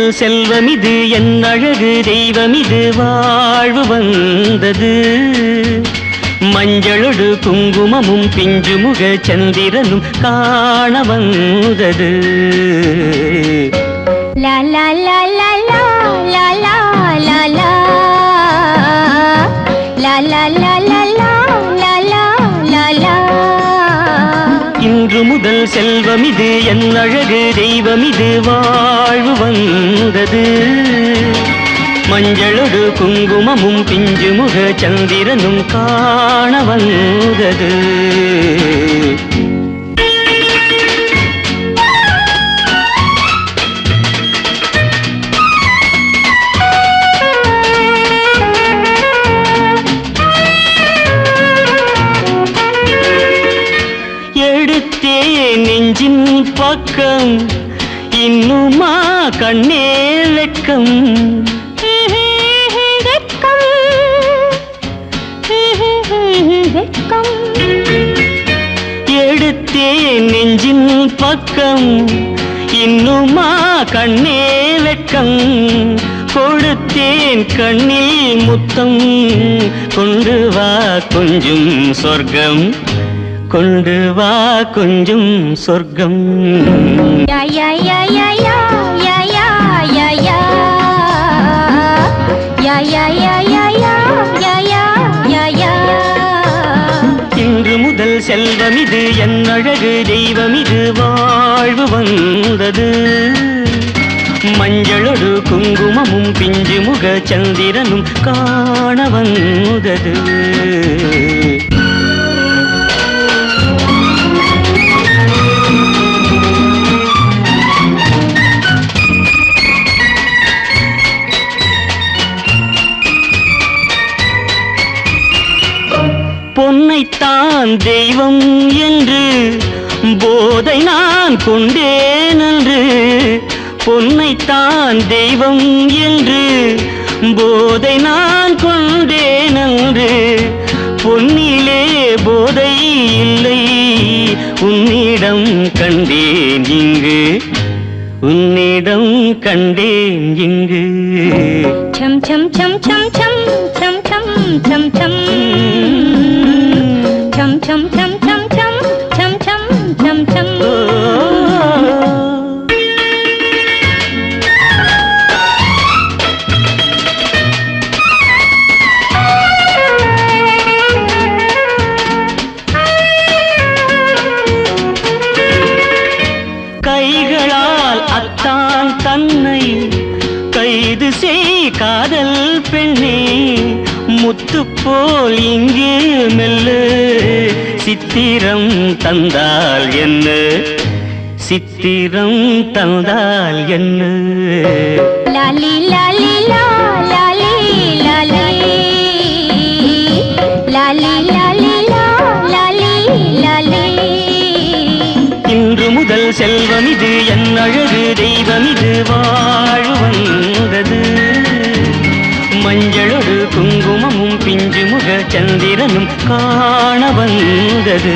முதல் செல்வமிது என் அழகு தெய்வமிது வாழ்வு வந்தது மஞ்சளொடு குங்குமமும் பிஞ்சுமுக சந்திரனும் காண வந்தது லா லா லா லா லா லா லா லா லா லா லா லா லா லா லா லா லா. இன்று முதல் செல்வமிது என் அழகு தெய்வமிது வாழ்வு வந்தது மஞ்சளொடு குங்குமமும் பிஞ்சுமுக சந்திரனும் காண வந்தது எடுத்தே நெஞ்சின் பக்கம் இன்னுமா கண்ணே வெட்கம் எடுத்தே நெஞ்சின் பக்கம் இன்னுமா கண்ணே வெட்கம் கொடுத்தேன் கண்ணில் முத்தம் கொண்டு வா கொஞ்சம் சொர்க்கம் கொண்டு வா கொஞ்சம் சொர்க்கம் யா யா யா யா யா யா யா யா யா யா யா யா யா யா யா யா யா. இன்று முதல் செல்வமிது என் அழகு தெய்வமிது வாழ்வு வந்தது மஞ்சளொடு குங்குமமும் பிஞ்சுமுக சந்திரனும் காண வந்தது பொன்னைத்தான் தெய்வம் என்று போதை நான் கொண்டேன் என்று பொன்னைத்தான் தெய்வம் என்று போதை நான் கொண்டேன் என்று பொன்னிலே போதை இல்லை உன்னிடம் கண்டேன் இங்கு உன்னிடம் கண்டேன் இங்கு சம் சம் சம் சம் சம் சம் சம் சம் சம் சம் சம் சம் சம் சம் சம் சம் சம். கைகளால் அத்தான் தன்னை கைது செய் காதல் பெண்ணே முத்து போல் இங்கு மெல்ல சித்திரம் தந்தால் என்ன சித்திரம் தந்தால் என்ன லாலி லாலி லா லாலி லாலி லாலி லாலி லா லாலி லாலி. இன்று முதல் செல்வமிது என் அழகு தெய்வமிது வாழ்வு வந்தது மஞ்சளொடு குங்குமமும் பிஞ்சுமுக சந்திரனும் காண வந்தது